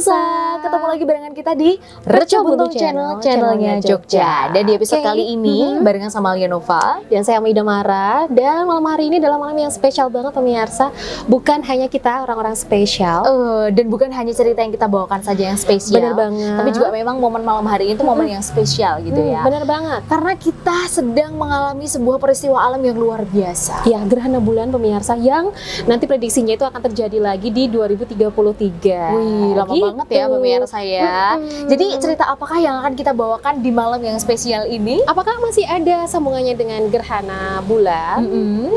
pemirsa, ketemu lagi barengan kita di Reco Buntung Channel, channelnya Jogja. Dan di episode kali ini barengan sama Alia Nova dan saya Maida Mara. Dan malam hari ini adalah malam yang spesial banget pemirsa. Bukan hanya kita orang-orang spesial, dan bukan hanya cerita yang kita bawakan saja yang spesial. Bener banget. Tapi juga memang momen malam hari ini itu momen yang spesial gitu ya. Bener banget. Karena kita sedang mengalami sebuah peristiwa alam yang luar biasa. Ya, gerhana bulan pemirsa yang nanti prediksinya itu akan terjadi lagi di 2033. Wih, lama gitu. banget ya pemirsa ya. Jadi cerita apakah yang akan kita bawakan di malam yang spesial ini? Apakah masih ada sambungannya dengan gerhana bulan?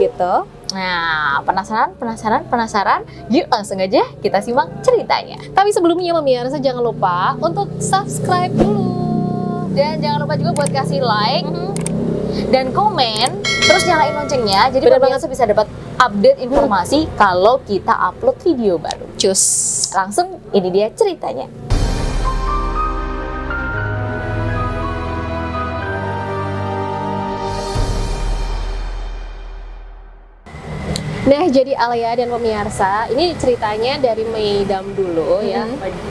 Gitu. Nah, penasaran? Yuk langsung aja kita simak ceritanya. Tapi sebelumnya pemirsa jangan lupa untuk subscribe dulu. Dan jangan lupa juga buat kasih like dan komen, terus nyalain loncengnya. Jadi Bener pemirsa bisa dapat update informasi kalau kita upload video baru. Cus. Langsung ini dia ceritanya. Nah, jadi Alia dan pemirsa, ini ceritanya dari Maidam dulu ya.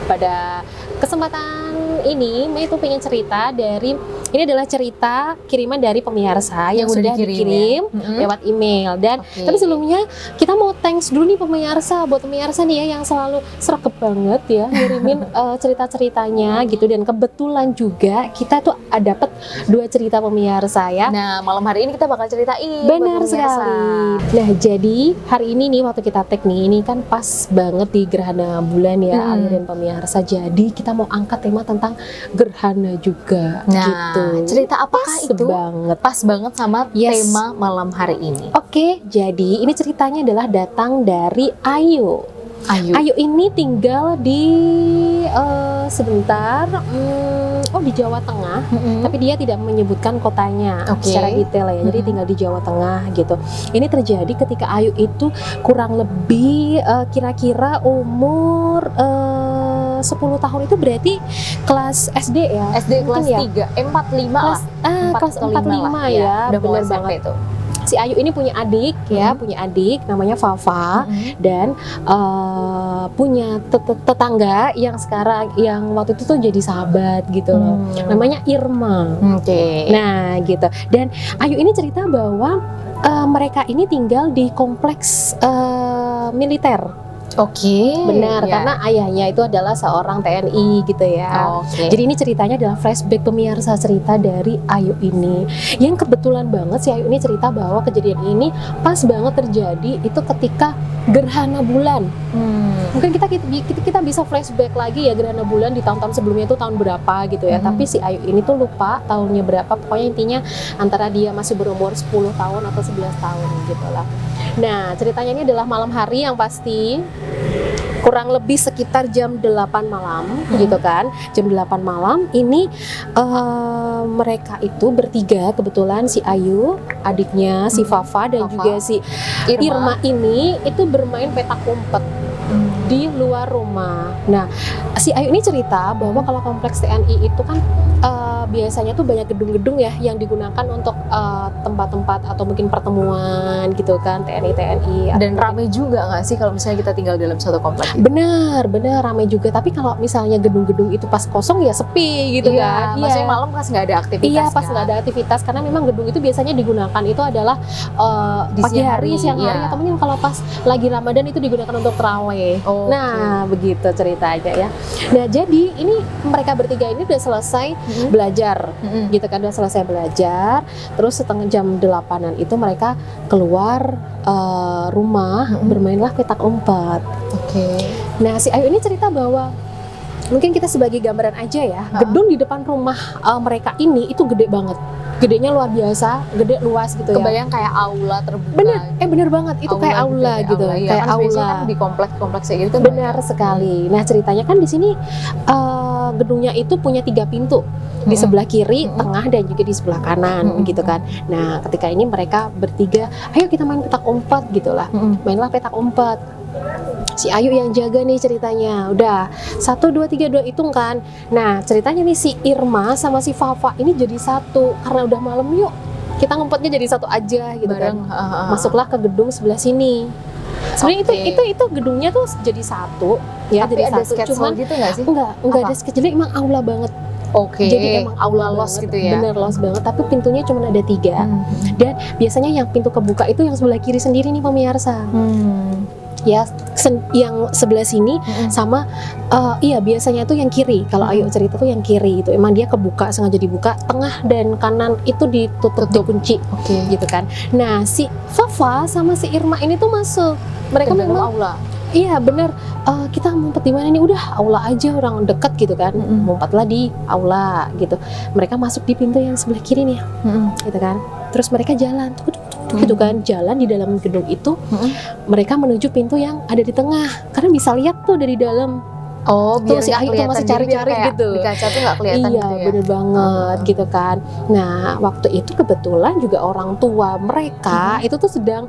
Pada kesempatan ini, Mei itu pengen cerita dari, ini adalah cerita kiriman dari pemirsa yang sudah dikirim lewat email. Dan tapi sebelumnya kita mau thanks dulu nih pemirsa, buat pemirsa nih ya yang selalu sergap banget ya ngirimin cerita-ceritanya gitu. Dan kebetulan juga kita tuh dapat 2 cerita pemirsa ya. Nah, malam hari ini kita bakal ceritain. Benar sekali. Nah, jadi hari ini nih waktu kita tag nih, ini kan pas banget di gerhana bulan ya, Alia dan pemirsa. Jadi kita mau angkat tema tentang gerhana juga. Nah, gitu. cerita apakah Pas itu? Banget. Pas banget sama tema malam hari ini. Oke, jadi ini ceritanya adalah datang dari Ayu. Ayu ini tinggal di sebentar, di Jawa Tengah, tapi dia tidak menyebutkan kotanya secara detail ya. Jadi tinggal di Jawa Tengah gitu. Ini terjadi ketika Ayu itu kurang lebih kira-kira umur 10 tahun, itu berarti kelas SD ya? SD kelas ya? 3, 45 lah. Kelas 45 ya, udah benar SMP banget. itu. Si Ayu ini punya adik ya, punya adik namanya Fafa, dan punya tetangga yang sekarang, yang waktu itu tuh jadi sahabat gitu loh. Namanya Irma. Nah gitu. Dan Ayu ini cerita bahwa mereka ini tinggal di kompleks militer. Benar, karena ayahnya itu adalah seorang TNI gitu ya. Jadi ini ceritanya adalah flashback pemirsa, cerita dari Ayu ini. Yang kebetulan banget si Ayu ini cerita bahwa kejadian ini pas banget terjadi itu ketika gerhana bulan. Mungkin kita bisa flashback lagi ya, gerhana bulan di tahun-tahun sebelumnya itu tahun berapa gitu ya. Tapi si Ayu ini tuh lupa tahunnya berapa. Pokoknya intinya antara dia masih berumur 10 tahun atau 11 tahun gitu lah. Nah, ceritanya ini adalah malam hari yang pasti kurang lebih sekitar jam 8 malam gitu kan. Jam 8 malam ini mereka itu bertiga, kebetulan si Ayu, adiknya si Fafa dan juga si Irma ini itu bermain petak umpet di luar rumah. Nah, si Ayu ini cerita bahwa kalau kompleks TNI itu kan biasanya tuh banyak gedung-gedung ya yang digunakan untuk tempat-tempat atau mungkin pertemuan gitu kan, TNI. Dan ramai juga nggak sih kalau misalnya kita tinggal dalam satu kompleks? Benar ramai juga. Tapi kalau misalnya gedung-gedung itu pas kosong ya sepi gitu kan. Maksudnya malam pas nggak ada aktivitas. Iya, pas nggak ada aktivitas, karena memang gedung itu biasanya digunakan itu adalah pagi hari, siang hari, atau mungkin kalau pas lagi Ramadan itu digunakan untuk tarawih. Nah, begitu ceritanya ya. Nah, jadi ini mereka bertiga ini udah selesai belajar gitu kan, udah selesai belajar. Terus setengah jam 8-an itu mereka keluar rumah, bermainlah petak umpet. Nah, si Ayu ini cerita bahwa mungkin kita sebagai gambaran aja ya, gedung di depan rumah mereka ini itu gede banget. Gedenya luar biasa, gede luas gitu ya. Kebayang kayak aula terbuka. Bener banget, itu kayak aula gitu. Kayak aula. Kan di kompleks kayak gitu. Benar sekali. Nah, ceritanya kan di sini gedungnya itu punya 3 pintu. Di sebelah kiri, tengah, dan juga di sebelah kanan gitu kan. Nah, ketika ini mereka bertiga, ayo kita main petak umpet gitu lah. Mainlah petak umpet. Si Ayu yang jaga nih ceritanya. Udah 1, 2, 3, 2 hitung kan. Nah, ceritanya nih si Irma sama si Fafa ini jadi satu. Karena udah malam, yuk kita ngumpetnya jadi satu aja gitu bareng, kan. Masuklah ke gedung sebelah sini. Sebenarnya Oke. itu gedungnya tuh jadi satu ya, Tapi jadi ada satu. sketch Cuman hall gitu nggak sih? enggak Apa? ada sketch, jadi emang aula banget. Oke. Jadi emang aula los banget, gitu ya. bener los banget. Tapi pintunya cuma ada 3. Dan biasanya yang pintu kebuka itu yang sebelah kiri sendiri nih pemirsa. Ya, yang sebelah sini sama iya biasanya tuh yang kiri. Kalau Ayu cerita tuh yang kiri itu emang dia kebuka, sengaja dibuka. Tengah dan kanan itu ditutup, dikunci. Oke. Gitu kan. Nah, si Fafa sama si Irma ini tuh masuk. Mereka Ke dalam memang aula. iya bener, kita ngumpet di mana nih? Udah aula aja, orang deket gitu kan. Ngumpetlah di aula gitu. Mereka masuk di pintu yang sebelah kiri nih, gitu kan. Terus mereka jalan, gitu kan, jalan di dalam gedung itu. Mereka menuju pintu yang ada di tengah, karena bisa lihat tuh dari dalam. Oh, biar si nggak Ayu tuh kelihatan. masih Jadi biar cari-cari kayak gitu. Di kaca tuh nggak kelihatan Iya, gitu ya. bener banget gitu kan. Nah, waktu itu kebetulan juga orang tua mereka itu tuh sedang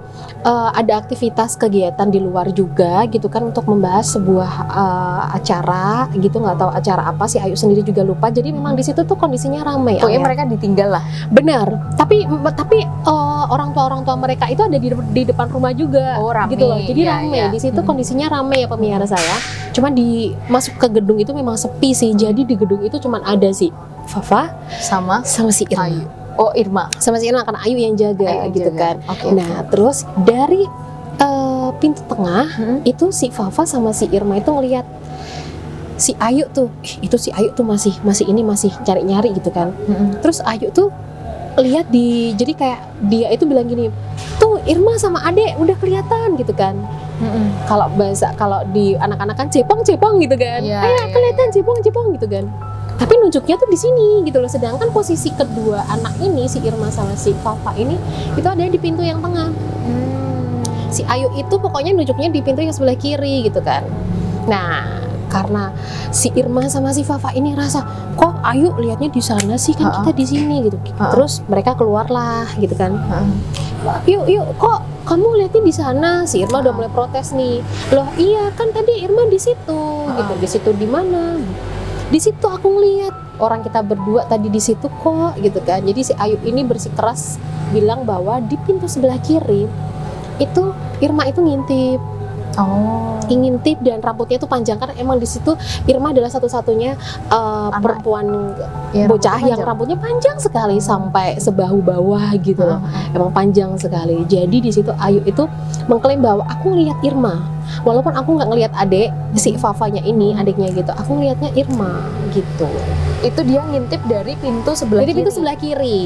ada aktivitas kegiatan di luar juga gitu kan, untuk membahas sebuah acara gitu, nggak tahu acara apa sih, Ayu sendiri juga lupa. Jadi memang di situ tuh kondisinya ramai. Pokoknya Al, ya. mereka ditinggal lah. Benar. Tapi orang tua mereka itu ada di depan rumah juga. Oh, rame. Gitu loh. Jadi Iya, ramai. iya. Di situ kondisinya ramai ya pemirsa ya. Cuma masuk ke gedung itu memang sepi sih. Jadi di gedung itu cuma ada si Fafa Sama si Irma. Ayu. Oh, Irma. Sama si Irma, karena Ayu yang jaga Ayu yang gitu jaga. kan. Oke. Nah, terus dari pintu tengah itu si Fafa sama si Irma itu ngelihat si Ayu tuh, itu si Ayu tuh masih cari-nyari gitu kan. Terus Ayu tuh lihat jadi kayak dia itu bilang gini, tuh Irma sama Ade udah kelihatan gitu kan. Kalau di anak-anak kan cepong gitu kan. Iya, Ayo iya, kelihatan cepong gitu kan. Tapi nunjuknya tuh di sini gitu loh. Sedangkan posisi kedua anak ini, si Irma sama si Fafa ini, itu ada di pintu yang tengah. Si Ayu itu pokoknya nunjuknya di pintu yang sebelah kiri gitu kan. Nah, karena si Irma sama si Fafa ini rasa, kok Ayu lihatnya di sana sih, kan kita di sini gitu. Terus mereka keluarlah gitu kan. Yuk kok kamu lihatnya di sana? Si Irma udah mulai protes nih. Loh iya kan tadi Irma di situ gitu. Di situ di mana? Di situ aku ngeliat orang kita berdua tadi di situ kok gitu kan. Jadi si Ayu ini bersikeras bilang bahwa di pintu sebelah kiri itu Irma itu ngintip. Ngintip dan rambutnya tuh panjang, karena emang di situ Irma adalah satu-satunya perempuan bocah yang rambutnya panjang sekali sampai sebahu bawah gitu loh. Emang panjang sekali. Jadi di situ Ayu itu mengklaim bahwa aku ngelihat Irma, walaupun aku nggak ngelihat adek si Fafanya ini, adiknya gitu. Aku ngelihatnya Irma gitu. Itu dia ngintip dari pintu sebelah Jadi kiri. pintu sebelah kiri.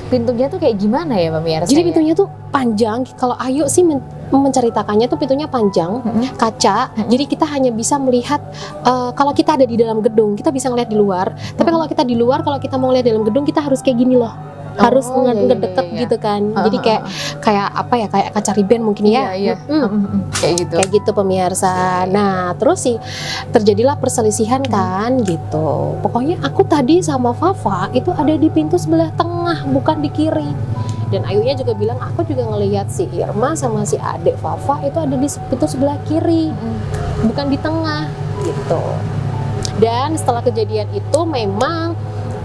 Pintunya tuh kayak gimana ya, pemirsa? Jadi pintunya tuh panjang. Kalau Ayu sih menceritakannya tuh pintunya panjang, kaca. Jadi kita hanya bisa melihat kalau kita ada di dalam gedung, kita bisa ngeliat di luar. Tapi kalau kita di luar, kalau kita mau ngeliat dalam gedung, kita harus kayak gini loh. Harus ngedeket gitu kan. Jadi kayak apa ya, kayak kaca riben mungkin ya. Iya. Kayak gitu. Kayak gitu pemirsa. Nah, terus sih terjadilah perselisihan kan gitu. Pokoknya aku tadi sama Fafa itu ada di pintu sebelah tengah, bukan di kiri. Dan Ayunya juga bilang, aku juga ngelihat si Irma sama si adek Fafa itu ada di pintu sebelah kiri, bukan di tengah gitu. Dan setelah kejadian itu memang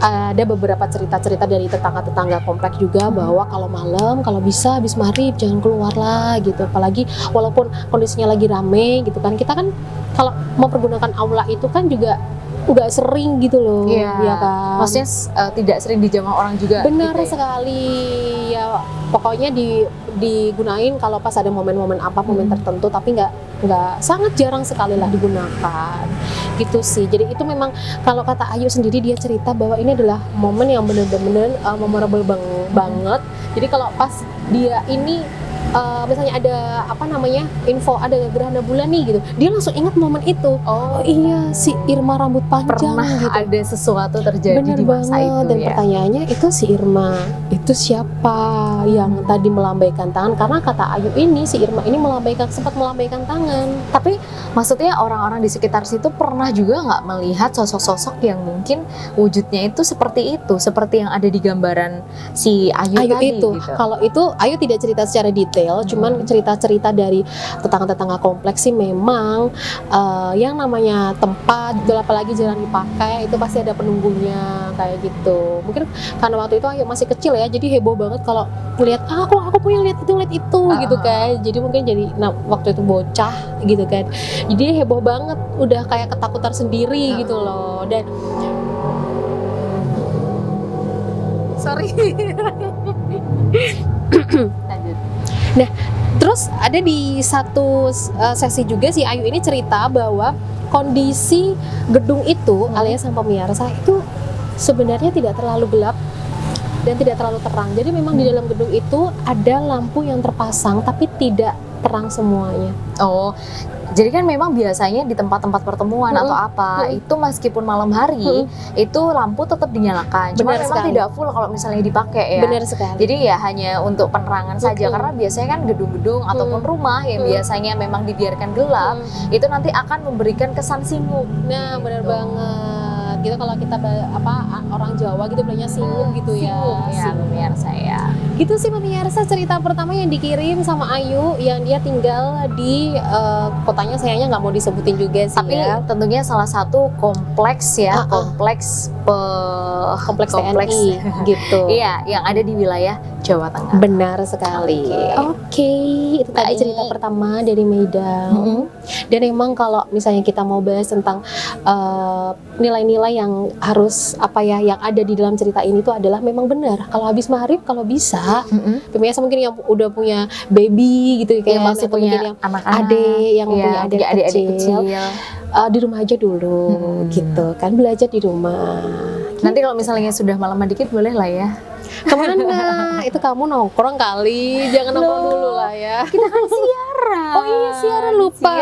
ada beberapa cerita-cerita dari tetangga-tetangga komplek juga bahwa kalau malam, kalau bisa habis maghrib jangan keluar lah gitu. Apalagi walaupun kondisinya lagi rame gitu kan, kita kan kalau mempergunakan aula itu kan juga nggak sering gitu loh. Ya kan. Maksudnya tidak sering dijamah orang juga. Benar gitu ya? sekali ya. Pokoknya digunain kalau pas ada momen-momen momen tertentu, tapi nggak sangat jarang sekali lah digunakan gitu sih. Jadi itu memang kalau kata Ayu sendiri, dia cerita bahwa ini adalah momen yang benar-benar memorable banget. Jadi kalau pas dia ini misalnya ada info ada gerhana bulan nih gitu, dia langsung ingat momen itu. Oh iya, si Irma rambut panjang pernah gitu. ada sesuatu terjadi Bener di masa banget. itu. Dan ya? pertanyaannya, itu si Irma itu siapa yang tadi melambaikan tangan? Karena kata Ayu ini, si Irma ini sempat melambaikan tangan. Tapi maksudnya orang-orang di sekitar situ pernah juga nggak melihat sosok-sosok yang mungkin wujudnya itu seperti yang ada di gambaran si Ayu tadi itu gitu? kalau itu Ayu tidak cerita secara detail, detail. Cuman cerita-cerita dari tetangga-tetangga kompleks sih memang yang namanya tempat, apalagi jarang dipakai, itu pasti ada penunggunya kayak gitu. Mungkin karena waktu itu Ayu masih kecil ya, jadi heboh banget kalau ngeliat aku punya lihat itu gitu kan. Jadi mungkin jadi waktu itu bocah gitu kan. Jadi heboh banget, udah kayak ketakutan sendiri gitu loh. Dan sorry. Lanjut. Nah, terus ada di satu sesi juga si Ayu ini cerita bahwa kondisi gedung itu alias sang pemirsa itu sebenarnya tidak terlalu gelap dan tidak terlalu terang. Jadi memang di dalam gedung itu ada lampu yang terpasang tapi tidak terang semuanya. Oh, jadi kan memang biasanya di tempat-tempat pertemuan atau apa itu meskipun malam hari itu lampu tetap dinyalakan. Cuma Benar memang sekali. tidak full kalau misalnya dipakai ya. Benar sekali. Jadi ya hanya untuk penerangan saja karena biasanya kan gedung-gedung ataupun rumah yang biasanya memang dibiarkan gelap itu nanti akan memberikan kesan singgup. Nah, benar banget. Gitu kalau kita orang Jawa gitu bilangnya singgup gitu ya. Pemirsa ya. Gitu sih pemirsa cerita pertama yang dikirim sama Ayu yang dia tinggal di kotanya sayangnya nggak mau disebutin juga sih. Tapi ya. tentunya salah satu kompleks ya, kompleks TNI gitu. Iya, yang ada di wilayah Jawa Tengah. Benar sekali. Oke, itu tadi cerita pertama dari Meidang. Dan emang kalau misalnya kita mau bahas tentang nilai-nilai yang harus yang ada di dalam cerita ini tuh adalah memang benar. Kalau habis maghrib kalau bisa, pemirsa mungkin yang udah punya baby gitu kayak yang masih atau mungkin punya yang anak-anak, adik yang punya adik kecil. Di rumah aja dulu gitu kan, belajar di rumah. Nanti kalau misalnya sudah malaman dikit boleh lah ya. Kemana? Itu kamu nongkrong kali, jangan nongkrong dulu lah ya. Kita kan siaran. Oh iya siaran, lupa.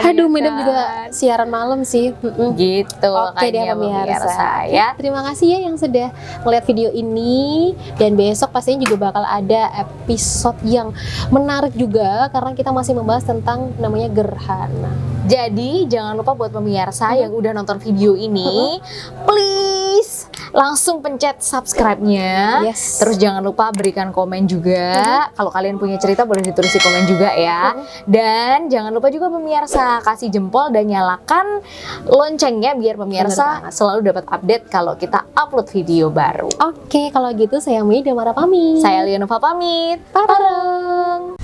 Aduh, ya Medam kan? juga siaran malam sih. Gitu. Oke deh pemirsa ya. Terima kasih ya yang sudah melihat video ini. Dan besok pastinya juga bakal ada episode yang menarik juga karena kita masih membahas tentang namanya gerhana. Jadi jangan lupa buat pemirsa yang udah nonton video ini, please langsung pencet subscribe-nya. Yes. Terus jangan lupa berikan komen juga. Kalau kalian punya cerita boleh ditulis di komen juga ya. Dan jangan lupa juga pemirsa kasih jempol dan nyalakan loncengnya biar pemirsa selalu dapat update kalau kita upload video baru. Oke, kalau gitu saya Mei Damara pamit. Saya Lianova pamit. Bareng.